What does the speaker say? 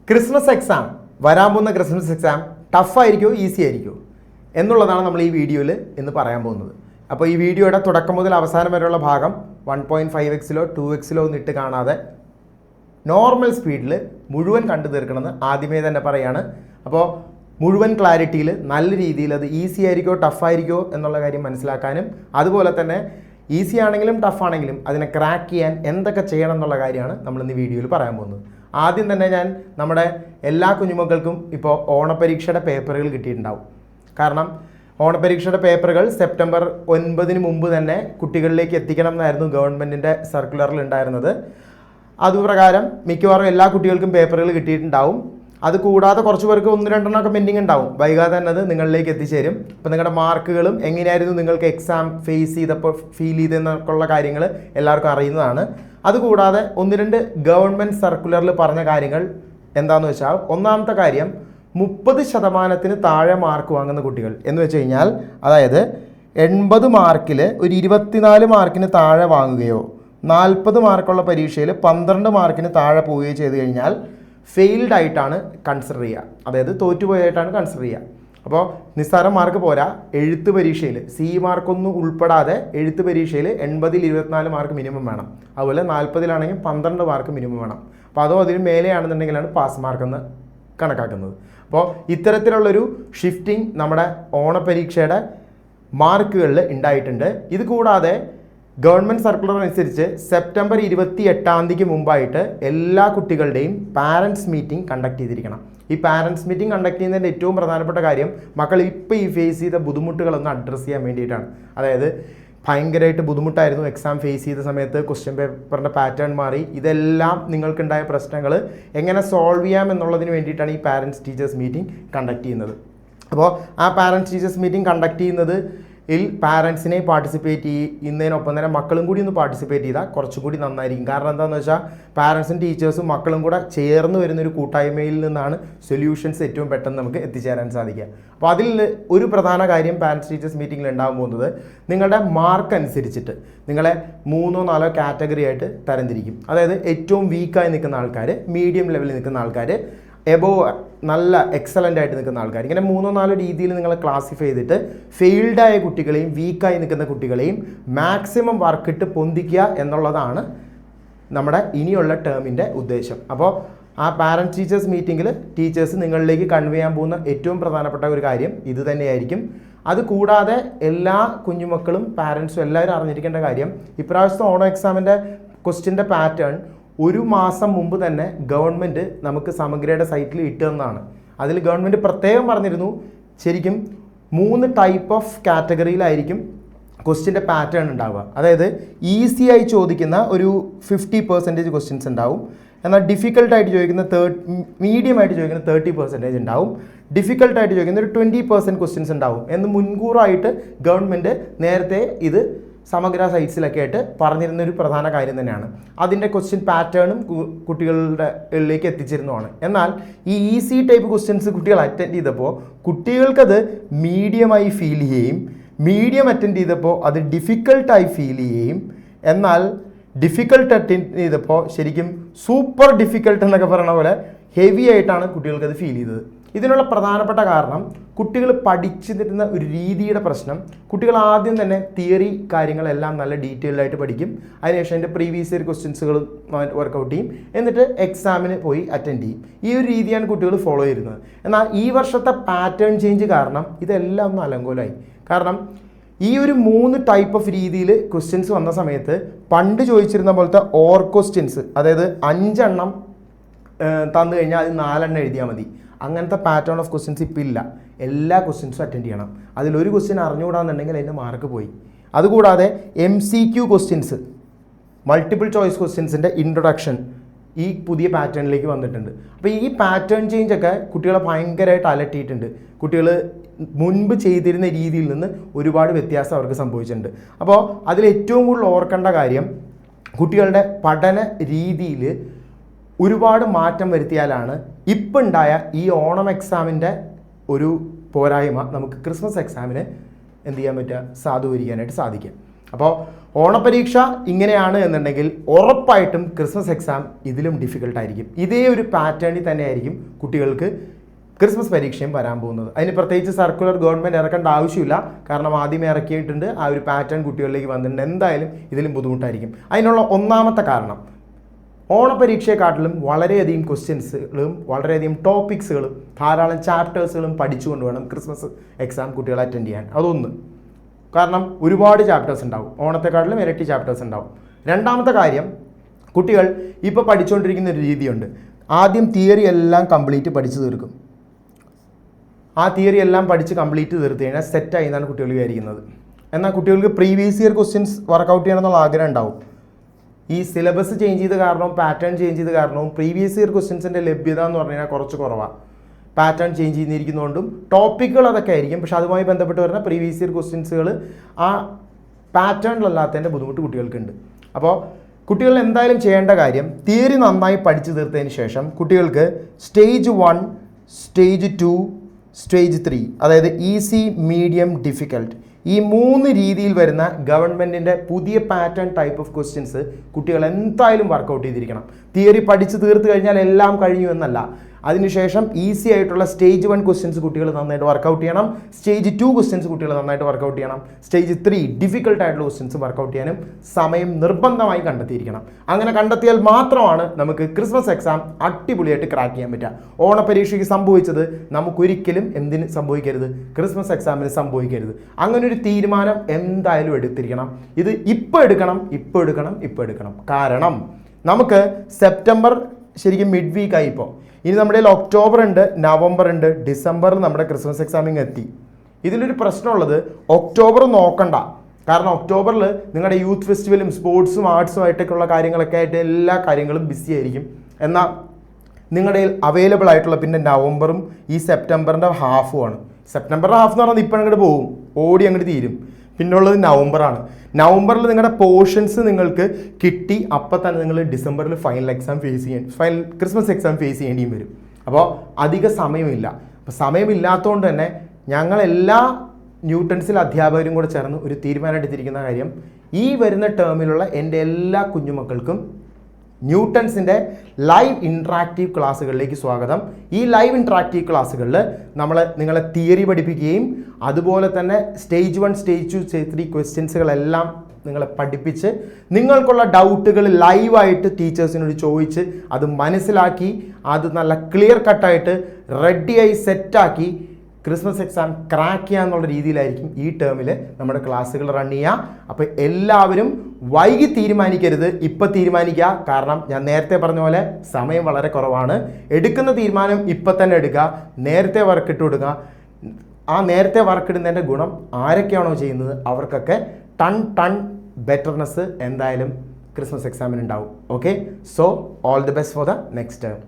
Christmas exam വരാൻ പോകുന്ന Christmas exam ടഫായിരിക്കുമോ easy ആയിരിക്കുമോ എന്നുള്ളതാണ് നമ്മൾ ഈ വീഡിയോയിൽ ഇന്ന് പറയാൻ പോകുന്നത്. അപ്പോൾ ഈ വീഡിയോയുടെ തുടക്കം മുതൽ അവസാനം വരെയുള്ള ഭാഗം 1.5x-ലോ 2x-ലോ ഒന്നും ഇട്ട് കാണാതെ നോർമൽ സ്പീഡിൽ മുഴുവൻ കണ്ടു തീർക്കണമെന്ന് ആദ്യമേ തന്നെ പറയാണ്. അപ്പോൾ മുഴുവൻ ക്ലാരിറ്റിയിൽ നല്ല രീതിയിൽ അത് ഈസി ആയിരിക്കുമോ ടഫായിരിക്കുമോ എന്നുള്ള കാര്യം മനസ്സിലാക്കാനും അതുപോലെ തന്നെ ഈസി ആണെങ്കിലും ടഫാണെങ്കിലും അതിനെ ക്രാക്ക് ചെയ്യാൻ എന്തൊക്കെ ചെയ്യണം എന്നുള്ള കാര്യമാണ് നമ്മളിന്ന് വീഡിയോയിൽ പറയാൻ പോകുന്നത്. ആദ്യം തന്നെ ഞാൻ നമ്മുടെ എല്ലാ കുഞ്ഞുമക്കൾക്കും ഇപ്പോൾ ഓണപരീക്ഷയുടെ പേപ്പറുകൾ കിട്ടിയിട്ടുണ്ടാവും. കാരണം ഓണപരീക്ഷയുടെ പേപ്പറുകൾ സെപ്റ്റംബർ 9 മുമ്പ് തന്നെ കുട്ടികളിലേക്ക് എത്തിക്കണം എന്നായിരുന്നു ഗവൺമെൻറ്റിൻ്റെ സർക്കുലറിൽ ഉണ്ടായിരുന്നത്. അതുപ്രകാരം മിക്കവാറും എല്ലാ കുട്ടികൾക്കും പേപ്പറുകൾ കിട്ടിയിട്ടുണ്ടാവും. അത് കൂടാതെ കുറച്ച് പേർക്ക് 1-2 പെൻഡിങ് ഉണ്ടാവും. വൈകാതെ തന്നെ അത് നിങ്ങളിലേക്ക് എത്തിച്ചേരും. അപ്പോൾ നിങ്ങളുടെ മാർക്കുകളും എങ്ങനെയായിരുന്നു നിങ്ങൾക്ക് എക്സാം ഫേസ് ചെയ്തപ്പോൾ ഫീൽ ചെയ്തെന്നൊക്കെയുള്ള കാര്യങ്ങൾ എല്ലാവർക്കും അറിയുന്നതാണ്. അതുകൂടാതെ 1-2 ഗവൺമെൻറ് സർക്കുലറിൽ പറഞ്ഞ കാര്യങ്ങൾ എന്താണെന്ന് വെച്ചാൽ, ഒന്നാമത്തെ കാര്യം 30% താഴെ മാർക്ക് വാങ്ങുന്ന കുട്ടികൾ എന്ന് വെച്ച് കഴിഞ്ഞാൽ, അതായത് 80 മാർക്കിൽ ഒരു 24 മാർക്കിന് താഴെ വാങ്ങുകയോ 40 മാർക്കുള്ള പരീക്ഷയിൽ 12 മാർക്കിന് താഴെ പോവുകയോ ചെയ്ത് കഴിഞ്ഞാൽ ഫെയിൽഡ് ആയിട്ടാണ് കൺസിഡർ ചെയ്യുക, അതായത് തോറ്റുപോയായിട്ടാണ് കൺസിഡർ ചെയ്യുക. അപ്പോൾ നിസ്സാര മാർക്ക് പോരാ, എഴുത്ത് പരീക്ഷയിൽ മാർക്കൊന്നും ഉൾപ്പെടാതെ എഴുത്ത് പരീക്ഷയിൽ 80-ൽ 24 മാർക്ക് മിനിമം വേണം. അതുപോലെ 40-ലാണെങ്കിൽ 12 മാർക്ക് മിനിമം വേണം. അപ്പോൾ അതോ അതിന് മേലെയാണെന്നുണ്ടെങ്കിലാണ് പാസ് മാർക്കെന്ന് കണക്കാക്കുന്നത്. അപ്പോൾ ഇത്തരത്തിലുള്ളൊരു ഷിഫ്റ്റിംഗ് നമ്മുടെ ഓണപരീക്ഷയുടെ മാർക്കുകളിൽ ഉണ്ടായിട്ടുണ്ട്. ഇത് കൂടാതെ ഗവൺമെൻറ് സർക്കുലർ അനുസരിച്ച് സെപ്റ്റംബർ 28 മുമ്പായിട്ട് എല്ലാ കുട്ടികളുടെയും പാരൻസ് മീറ്റിംഗ് കണ്ടക്ട് ചെയ്തിരിക്കണം. ഈ പാരൻസ് മീറ്റിംഗ് കണ്ടക്ട് ചെയ്യുന്നതിൻ്റെ ഏറ്റവും പ്രധാനപ്പെട്ട കാര്യം മക്കൾ ഇപ്പോൾ ഈ ഫേസ് ചെയ്ത ബുദ്ധിമുട്ടുകളൊന്ന് അഡ്രസ്സ് ചെയ്യാൻ വേണ്ടിയിട്ടാണ്. അതായത് ഭയങ്കരമായിട്ട് ബുദ്ധിമുട്ടായിരുന്നു എക്സാം ഫേസ് ചെയ്ത സമയത്ത്, ക്വസ്റ്റ്യൻ പേപ്പറിൻ്റെ പാറ്റേൺ മാറി, ഇതെല്ലാം നിങ്ങൾക്കുണ്ടായ പ്രശ്നങ്ങൾ എങ്ങനെ സോൾവ് ചെയ്യാം എന്നുള്ളതിന് വേണ്ടിയിട്ടാണ് ഈ പാരൻസ് ടീച്ചേഴ്സ് മീറ്റിംഗ് കണ്ടക്ട് ചെയ്യുന്നത്. അപ്പോൾ ആ പാരൻസ് ടീച്ചേഴ്സ് മീറ്റിംഗ് കണ്ടക്ട് ചെയ്യുന്നത് പാരൻസിനെ പാർട്ടിസിപ്പേറ്റ് ചെയ്യുന്നതിനൊപ്പം തന്നെ മക്കളും കൂടി ഒന്ന് പാർട്ടിസിപ്പേറ്റ് ചെയ്താൽ കുറച്ചും കൂടി നന്നായിരിക്കും. കാരണം എന്താണെന്ന് വെച്ചാൽ പാരൻസും ടീച്ചേഴ്സും മക്കളും കൂടെ ചേർന്ന് വരുന്നൊരു കൂട്ടായ്മയിൽ നിന്നാണ് സൊല്യൂഷൻസ് ഏറ്റവും പെട്ടെന്ന് നമുക്ക് എത്തിച്ചേരാൻ സാധിക്കുക. അപ്പോൾ അതിൽ ഒരു പ്രധാന കാര്യം പാരൻസ് ടീച്ചേഴ്സ് മീറ്റിങ്ങിൽ ഉണ്ടാകാൻ പോകുന്നത്, നിങ്ങളുടെ മാർക്ക് അനുസരിച്ചിട്ട് നിങ്ങളെ 3-4 കാറ്റഗറി ആയിട്ട് തരംതിരിക്കും. അതായത് ഏറ്റവും വീക്കായി നിൽക്കുന്ന ആൾക്കാർ, മീഡിയം ലെവലിൽ നിൽക്കുന്ന ആൾക്കാർ, എബോവ് നല്ല എക്സലൻ്റ് ആയിട്ട് നിൽക്കുന്ന ആൾക്കാർ, ഇങ്ങനെ 3-4 രീതിയിൽ നിങ്ങൾ ക്ലാസിഫൈ ചെയ്തിട്ട് ഫെയിൽഡായ കുട്ടികളെയും വീക്കായി നിൽക്കുന്ന കുട്ടികളെയും മാക്സിമം വർക്കിട്ട് പൊന്തിക്കുക എന്നുള്ളതാണ് നമ്മുടെ ഇനിയുള്ള ടേമിൻ്റെ ഉദ്ദേശം. അപ്പോൾ ആ പാരൻറ്റ് ടീച്ചേഴ്സ് മീറ്റിങ്ങിൽ ടീച്ചേഴ്സ് നിങ്ങളിലേക്ക് കൺവേ ചെയ്യാൻ പോകുന്ന ഏറ്റവും പ്രധാനപ്പെട്ട ഒരു കാര്യം ഇത് തന്നെയായിരിക്കും. അതുകൂടാതെ എല്ലാ കുഞ്ഞുമക്കളും പാരൻസും എല്ലാവരും അറിഞ്ഞിരിക്കേണ്ട കാര്യം, ഇപ്രാവശ്യത്തെ ഓണം എക്സാമിൻ്റെ ക്വസ്റ്റ്യൻ്റെ പാറ്റേൺ 1 മാസം മുമ്പ് തന്നെ ഗവൺമെൻറ് നമുക്ക് സമഗ്രയുടെ സൈറ്റിൽ ഇട്ടുതന്നതാണ്. അതിൽ ഗവൺമെൻറ് പ്രത്യേകം പറഞ്ഞിരുന്നു, ശരിക്കും 3 ടൈപ്പ് ഓഫ് കാറ്റഗറിയിലായിരിക്കും ക്വസ്റ്റ്യൻ്റെ പാറ്റേൺ ഉണ്ടാവുക. അതായത് ഈസി ആയി ചോദിക്കുന്ന ഒരു 50% ക്വസ്റ്റ്യൻസ് ഉണ്ടാവും, എന്നാൽ ഡിഫിക്കൽട്ടായിട്ട് ചോദിക്കുന്ന മീഡിയം ആയിട്ട് ചോദിക്കുന്ന 30% ഉണ്ടാവും, ഡിഫിക്കൽട്ടായിട്ട് ചോദിക്കുന്ന ഒരു 20% ക്വസ്റ്റ്യൻസ് ഉണ്ടാവും എന്ന് മുൻകൂറായിട്ട് ഗവൺമെൻറ് നേരത്തെ ഇത് സമഗ്ര സൈറ്റ്സിലൊക്കെ ആയിട്ട് പറഞ്ഞിരുന്നൊരു പ്രധാന കാര്യം തന്നെയാണ്. അതിൻ്റെ ക്വസ്റ്റ്യൻ പാറ്റേണും കുട്ടികളുടെ ഉള്ളിലേക്ക് എത്തിച്ചിരുന്നതാണ്. എന്നാൽ ഈ ഈസി ടൈപ്പ് ക്വസ്റ്റ്യൻസ് കുട്ടികൾ അറ്റൻഡ് ചെയ്തപ്പോൾ കുട്ടികൾക്കത് മീഡിയമായി ഫീൽ ചെയ്യുകയും, മീഡിയം അറ്റൻഡ് ചെയ്തപ്പോൾ അത് ഡിഫിക്കൽട്ടായി ഫീൽ ചെയ്യുകയും, എന്നാൽ ഡിഫിക്കൽട്ട് അറ്റൻഡ് ചെയ്തപ്പോൾ ശരിക്കും സൂപ്പർ ഡിഫിക്കൽട്ട് എന്നൊക്കെ പറയുന്ന പോലെ ഹെവി ആയിട്ടാണ് കുട്ടികൾക്കത് ഫീൽ ചെയ്തത്. ഇതിനുള്ള പ്രധാനപ്പെട്ട കാരണം കുട്ടികൾ പഠിച്ചിരുന്ന ഒരു രീതിയുടെ പ്രശ്നം. കുട്ടികൾ ആദ്യം തന്നെ തിയറി കാര്യങ്ങളെല്ലാം നല്ല ഡീറ്റെയിൽഡ് ആയിട്ട് പഠിക്കും, അതിനുശേഷം അതിൻ്റെ പ്രീവിയസ് ഇയർ ക്വസ്റ്റ്യൻസുകൾ വർക്കൗട്ട് ചെയ്യും, എന്നിട്ട് എക്സാമിന് പോയി അറ്റൻഡ് ചെയ്യും. ഈ ഒരു രീതിയാണ് കുട്ടികൾ ഫോളോ ചെയ്യുന്നത്. എന്നാൽ ഈ വർഷത്തെ പാറ്റേൺ ചേഞ്ച് കാരണം ഇതെല്ലാം ഒന്ന് അലങ്കോലമായി. കാരണം ഈ ഒരു 3 ടൈപ്പ് ഓഫ് രീതിയിൽ ക്വസ്റ്റ്യൻസ് വന്ന സമയത്ത് പണ്ട് ചോദിച്ചിരുന്ന പോലത്തെ ഓർ ക്വസ്റ്റ്യൻസ്, അതായത് 5 എണ്ണം തന്നു കഴിഞ്ഞാൽ അത് 4 എണ്ണം എഴുതിയാൽ മതി, അങ്ങനത്തെ പാറ്റേൺ ഓഫ് ക്വസ്റ്റ്യൻസ് ഇപ്പോൾ ഇല്ല. എല്ലാ ക്വസ്റ്റ്യൻസും അറ്റൻഡ് ചെയ്യണം. അതിലൊരു ക്വസ്റ്റ്യൻ അറിഞ്ഞുകൂടാന്നുണ്ടെങ്കിൽ അതിൻ്റെ മാർക്ക് പോയി. അതുകൂടാതെ MCQ ക്വസ്റ്റ്യൻസ്, മൾട്ടിപ്പിൾ ചോയ്സ് ക്വസ്റ്റ്യൻസിൻ്റെ ഇൻട്രൊഡക്ഷൻ ഈ പുതിയ പാറ്റേണിലേക്ക് വന്നിട്ടുണ്ട്. അപ്പോൾ ഈ പാറ്റേൺ ചേഞ്ച് ഒക്കെ കുട്ടികളെ ഭയങ്കരമായിട്ട് അലട്ടിയിട്ടുണ്ട്. കുട്ടികൾ മുൻപ് ചെയ്തിരുന്ന രീതിയിൽ നിന്ന് ഒരുപാട് വ്യത്യാസം അവർക്ക് സംഭവിച്ചിട്ടുണ്ട്. അപ്പോൾ അതിൽ ഏറ്റവും കൂടുതൽ ഓർക്കേണ്ട കാര്യം, കുട്ടികളുടെ പഠന രീതിയിൽ ഒരുപാട് മാറ്റം വരുത്തിയാലാണ് ഇപ്പം ഉണ്ടായ ഈ ഓണം എക്സാമിൻ്റെ ഒരു പോരായ്മ നമുക്ക് ക്രിസ്മസ് എക്സാമിന് എന്ത് ചെയ്യാൻ പറ്റുക, സാധൂകരിക്കാനായിട്ട് സാധിക്കും. അപ്പോൾ ഓണപരീക്ഷ ഇങ്ങനെയാണ് എന്നുണ്ടെങ്കിൽ ഉറപ്പായിട്ടും ക്രിസ്മസ് എക്സാം ഇതിലും ഡിഫിക്കൽട്ടായിരിക്കും. ഇതേ ഒരു പാറ്റേണിൽ തന്നെയായിരിക്കും കുട്ടികൾക്ക് ക്രിസ്മസ് പരീക്ഷയും വരാൻ പോകുന്നത്. അതിന് പ്രത്യേകിച്ച് സർക്കുലർ ഗവൺമെൻറ് ഇറക്കേണ്ട ആവശ്യമില്ല. കാരണം ആദ്യമേ ഇറക്കിയിട്ടുണ്ട്, ആ ഒരു പാറ്റേൺ കുട്ടികളിലേക്ക് വന്നിട്ടുണ്ട്. എന്തായാലും ഇതിലും ബുദ്ധിമുട്ടായിരിക്കും. അതിനുള്ള ഒന്നാമത്തെ കാരണം ഓണപരീക്ഷയെക്കാട്ടിലും വളരെയധികം ക്വസ്റ്റ്യൻസുകളും വളരെയധികം ടോപ്പിക്സുകളും ധാരാളം ചാപ്റ്റേഴ്സുകളും പഠിച്ചുകൊണ്ട് വേണം ക്രിസ്മസ് എക്സാം കുട്ടികൾ അറ്റൻഡ് ചെയ്യാൻ. അതൊന്ന്. കാരണം ഒരുപാട് ചാപ്റ്റേഴ്സ് ഉണ്ടാവും, ഓണത്തെക്കാട്ടിലും ഇരട്ടി ചാപ്റ്റേഴ്സ് ഉണ്ടാവും. രണ്ടാമത്തെ കാര്യം, കുട്ടികൾ ഇപ്പോൾ പഠിച്ചുകൊണ്ടിരിക്കുന്ന ഒരു രീതിയുണ്ട്. ആദ്യം തിയറി എല്ലാം കംപ്ലീറ്റ് പഠിച്ചു തീർക്കും. ആ തിയറി എല്ലാം പഠിച്ച് കംപ്ലീറ്റ് തീർത്ത് കഴിഞ്ഞാൽ സെറ്റായി എന്നാണ് കുട്ടികൾ വിചാരിക്കുന്നത്. എന്നാൽ കുട്ടികൾക്ക് പ്രീവിയസ് ഇയർ ക്വസ്റ്റ്യൻസ് വർക്കൗട്ട് ചെയ്യണമെന്നുള്ള ആഗ്രഹം ഉണ്ടാവും. ഈ സിലബസ് ചേഞ്ച് ചെയ്ത കാരണവും പാറ്റേൺ ചേഞ്ച് ചെയ്ത കാരണവും പ്രീവിയസ് ഇയർ ക്വസ്റ്റ്യൻസിൻ്റെ ലഭ്യത എന്ന് പറഞ്ഞു കഴിഞ്ഞാൽ കുറച്ച് കുറവാണ്. പാറ്റേൺ ചേഞ്ച് ചെയ്തിരിക്കുന്നതുകൊണ്ടും ടോപ്പിക്കുകൾ അതൊക്കെ ആയിരിക്കും, പക്ഷെ അതുമായി ബന്ധപ്പെട്ട് വരുന്ന പ്രീവിയസ് ഇയർ ക്വസ്റ്റ്യൻസുകൾ ആ പാറ്റേണിലല്ലാത്തതിൻ്റെ ബുദ്ധിമുട്ട് കുട്ടികൾക്കുണ്ട്. അപ്പോൾ കുട്ടികൾ എന്തായാലും ചെയ്യേണ്ട കാര്യം, തിയറി നന്നായി പഠിച്ചു തീർത്തതിന് ശേഷം കുട്ടികൾക്ക് സ്റ്റേജ് 1, സ്റ്റേജ് 2, സ്റ്റേജ് 3, അതായത് ഈസി, മീഡിയം, ഡിഫിക്കൽട്ട്, ഈ 3 രീതിയിൽ വരുന്ന ഗവൺമെൻറ്റിൻ്റെ പുതിയ പാറ്റേൺ ടൈപ്പ് ഓഫ് ക്വസ്റ്റ്യൻസ് കുട്ടികൾ എന്തായാലും വർക്കൗട്ട് ചെയ്തിരിക്കണം. തിയറി പഠിച്ച് തീർത്ത് കഴിഞ്ഞാൽ എല്ലാം കഴിഞ്ഞു എന്നല്ല. അതിനുശേഷം ഈസി ആയിട്ടുള്ള സ്റ്റേജ് 1 ക്വസ്റ്റ്യൻസ് കുട്ടികൾ നന്നായിട്ട് വർക്കൗട്ട് ചെയ്യണം. സ്റ്റേജ് 2 ക്വസ്റ്റ്യൻസ് കുട്ടികൾ നന്നായിട്ട് വർക്കൗട്ട് ചെയ്യണം. സ്റ്റേജ് 3 ഡിഫിക്കൽട്ട് ആയിട്ടുള്ള ക്വസ്റ്റ്യൻസ് വർക്കൗട്ട് ചെയ്യാനും സമയം നിർബന്ധമായി കണ്ടെത്തിയിരിക്കണം. അങ്ങനെ കണ്ടെത്തിയാൽ മാത്രമാണ് നമുക്ക് ക്രിസ്മസ് എക്സാം അടിപൊളിയായിട്ട് ക്രാക്ക് ചെയ്യാൻ പറ്റുക. ഓണപരീക്ഷയ്ക്ക് സംഭവിച്ചത് നമുക്കൊരിക്കലും എന്തിന് സംഭവിക്കരുത്, ക്രിസ്മസ് എക്സാമിന് സംഭവിക്കരുത്. അങ്ങനെ ഒരു തീരുമാനം എന്തായാലും എടുത്തിരിക്കണം. ഇത് ഇപ്പോൾ എടുക്കണം. കാരണം നമുക്ക് സെപ്റ്റംബർ ശരിക്കും മിഡ് വീക്കായി. ഇപ്പോൾ ഇനി നമ്മുടെ ഒക്ടോബർ ഉണ്ട്, നവംബർ ഉണ്ട്, ഡിസംബറിൽ നമ്മുടെ ക്രിസ്മസ് എക്സാമിങ് എത്തി. ഇതിലൊരു പ്രശ്നമുള്ളത്, ഒക്ടോബർ നോക്കണ്ട. കാരണം ഒക്ടോബറിൽ നിങ്ങളുടെ യൂത്ത് ഫെസ്റ്റിവലും സ്പോർട്സും ആർട്സും ആയിട്ടൊക്കെയുള്ള കാര്യങ്ങളൊക്കെ ആയിട്ട് എല്ലാ കാര്യങ്ങളും ബിസി ആയിരിക്കും. എന്നാൽ നിങ്ങളുടെ അവൈലബിൾ ആയിട്ടുള്ള പിന്നെ നവംബറും ഈ സെപ്റ്റംബറിൻ്റെ ഹാഫുമാണ്. സെപ്റ്റംബറിൻ്റെ ഹാഫ് എന്ന് പറഞ്ഞാൽ ഇപ്പം അങ്ങോട്ട് പോകും, ഓടി അങ്ങോട്ട് തീരും. പിന്നുള്ളത് നവംബറാണ്. നവംബറിൽ നിങ്ങളുടെ പോർഷൻസ് നിങ്ങൾക്ക് കിട്ടി, അപ്പം തന്നെ നിങ്ങൾ ഡിസംബറിൽ ക്രിസ്മസ് എക്സാം ഫേസ് ചെയ്യേണ്ടിയും വരും. അപ്പോൾ അധിക സമയമില്ല. അപ്പോൾ സമയമില്ലാത്തതുകൊണ്ട് തന്നെ ഞങ്ങളെല്ലാ ന്യൂട്ടൺസിലെ അധ്യാപകരും കൂടെ ചേർന്ന് ഒരു തീരുമാനം എടുത്തിരിക്കുന്ന കാര്യം, ഈ വരുന്ന ടേമിലുള്ള എൻ്റെ എല്ലാ കുഞ്ഞുമക്കൾക്കും ന്യൂട്ടൺസിൻ്റെ ലൈവ് ഇൻട്രാക്റ്റീവ് ക്ലാസ്സുകളിലേക്ക് സ്വാഗതം. ഈ ലൈവ് ഇൻട്രാക്റ്റീവ് ക്ലാസ്സുകളിൽ നമ്മൾ നിങ്ങളെ തിയറി പഠിപ്പിക്കുകയും അതുപോലെ തന്നെ സ്റ്റേജ് 1, സ്റ്റേജ് 2, സ്റ്റേജ് 3 ക്വസ്റ്റ്യൻസുകളെല്ലാം നിങ്ങളെ പഠിപ്പിച്ച് നിങ്ങൾക്കുള്ള ഡൗട്ടുകൾ ലൈവായിട്ട് ടീച്ചേഴ്സിനോട് ചോദിച്ച് അത് മനസ്സിലാക്കി അത് നല്ല ക്ലിയർ കട്ടായിട്ട് റെഡിയായി സെറ്റാക്കി ക്രിസ്മസ് എക്സാം ക്രാക്ക് ചെയ്യുക എന്നുള്ള രീതിയിലായിരിക്കും ഈ ടേമിൽ നമ്മുടെ ക്ലാസ്സുകൾ റൺ ചെയ്യുക. അപ്പോൾ എല്ലാവരും വൈകി തീരുമാനിക്കരുത്, ഇപ്പം തീരുമാനിക്കുക. കാരണം ഞാൻ നേരത്തെ പറഞ്ഞ പോലെ സമയം വളരെ കുറവാണ്. എടുക്കുന്ന തീരുമാനം ഇപ്പം തന്നെ എടുക്കുക, നേരത്തെ വർക്കിട്ട് കൊടുക്കുക. ആ നേരത്തെ വർക്കിടുന്നതിൻ്റെ ഗുണം ആരൊക്കെയാണോ ചെയ്യുന്നത് അവർക്കൊക്കെ ടൺ ബെറ്റർനെസ് എന്തായാലും ക്രിസ്മസ് എക്സാമിന് ഉണ്ടാവും. Okay, so all the best for the next term.